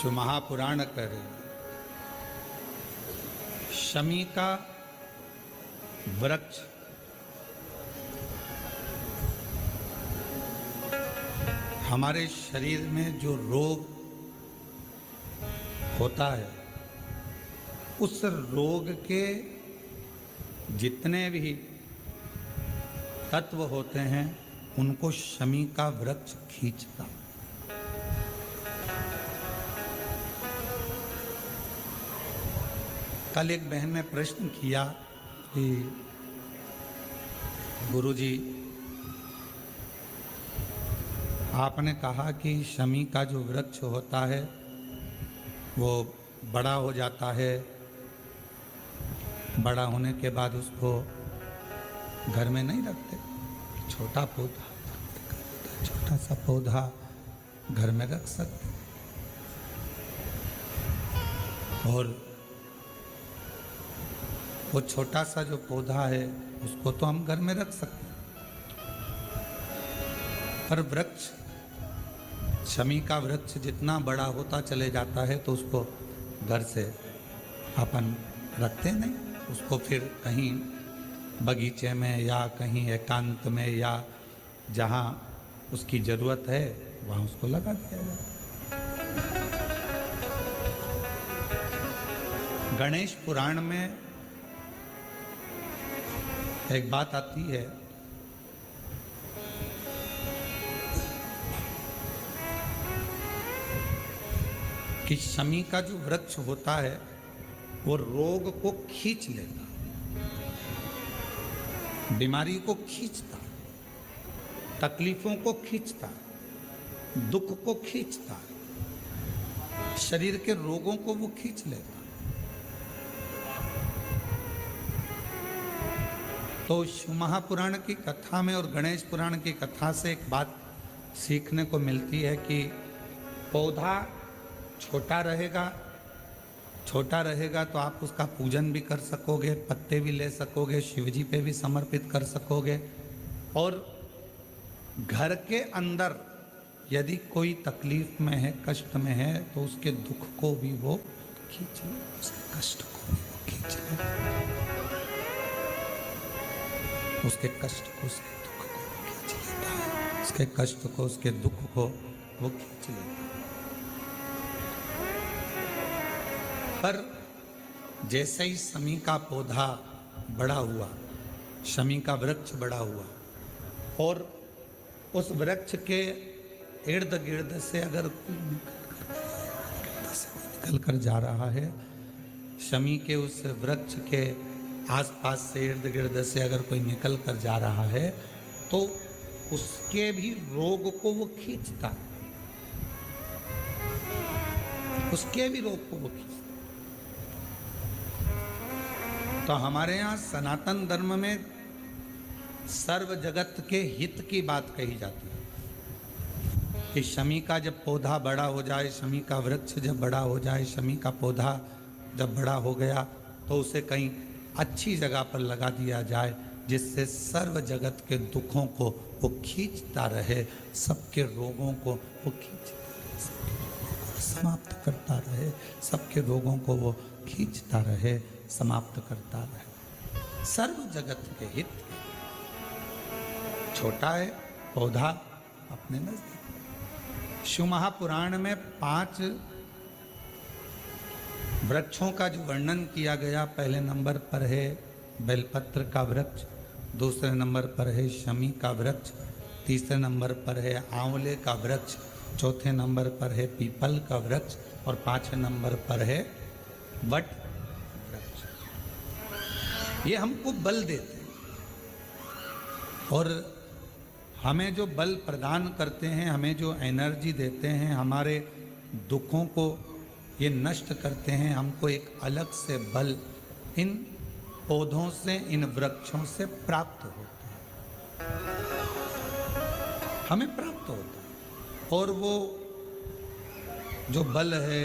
शिव महापुराण कर शमी का वृक्ष हमारे शरीर में जो रोग होता है उस रोग के जितने भी तत्व होते हैं उनको शमी का वृक्ष खींचता। कल एक बहन ने प्रश्न किया कि गुरुजी आपने कहा कि शमी का जो वृक्ष होता है वो बड़ा हो जाता है, बड़ा होने के बाद उसको घर में नहीं रखते, छोटा पौधा, छोटा सा पौधा घर में रख सकते और वो छोटा सा जो पौधा है उसको तो हम घर में रख सकते हैं, पर वृक्ष शमी का वृक्ष जितना बड़ा होता चले जाता है तो उसको घर से अपन रखते नहीं, उसको फिर कहीं बगीचे में या कहीं एकांत में या जहाँ उसकी ज़रूरत है वहाँ उसको लगा दिया जाता है। गणेश पुराण में एक बात आती है कि शमी का जो वृक्ष होता है वो रोग को खींच लेता, बीमारी को खींचता, तकलीफों को खींचता, दुख को खींचता, शरीर के रोगों को वो खींच लेता। तो शिव महापुराण की कथा में और गणेश पुराण की कथा से एक बात सीखने को मिलती है कि पौधा छोटा रहेगा तो आप उसका पूजन भी कर सकोगे, पत्ते भी ले सकोगे, शिवजी पे भी समर्पित कर सकोगे। और घर के अंदर यदि कोई तकलीफ में है, कष्ट में है, तो उसके दुख को भी वो खींच ले, उसके कष्ट को भी वो खींच ले, उसके कष्ट को, उसके दुख को वो खींच लेता है, उसके कष्ट को, उसके दुख को वो खींच लेता है। पर जैसे ही शमी का पौधा बड़ा हुआ, शमी का वृक्ष बड़ा हुआ और उस वृक्ष के इर्द गिर्द से अगर कोई निकल कर जा रहा है, शमी के उस वृक्ष के आसपास से इर्द गिर्द से अगर कोई निकल कर जा रहा है तो उसके भी रोग को वो खींचता है, उसके भी रोग को वो खींचता। तो हमारे यहाँ सनातन धर्म में सर्व जगत के हित की बात कही जाती है कि शमी का जब पौधा बड़ा हो जाए, शमी का वृक्ष जब बड़ा हो जाए, शमी का पौधा जब बड़ा हो गया तो उसे कहीं अच्छी जगह पर लगा दिया जाए जिससे सर्व जगत के दुखों को वो खींचता रहे, सबके रोगों को वो खींचता रहे, समाप्त करता रहे, सबके रोगों को वो खींचता रहे, समाप्त करता रहे, सर्व जगत के हित। छोटा है पौधा अपने नजदीक। शिव महापुराण में 5 वृक्षों का जो वर्णन किया गया, पहले नंबर पर है बेलपत्र का वृक्ष, दूसरे नंबर पर है शमी का वृक्ष, तीसरे नंबर पर है आंवले का वृक्ष, चौथे नंबर पर है पीपल का वृक्ष और 5वें नंबर पर है वट वृक्ष। ये हमको बल देते हैं और हमें जो बल प्रदान करते हैं, हमें जो एनर्जी देते हैं, हमारे दुखों को ये नष्ट करते हैं, हमको एक अलग से बल इन पौधों से, इन वृक्षों से प्राप्त होता है, हमें प्राप्त होता है। और वो जो बल है,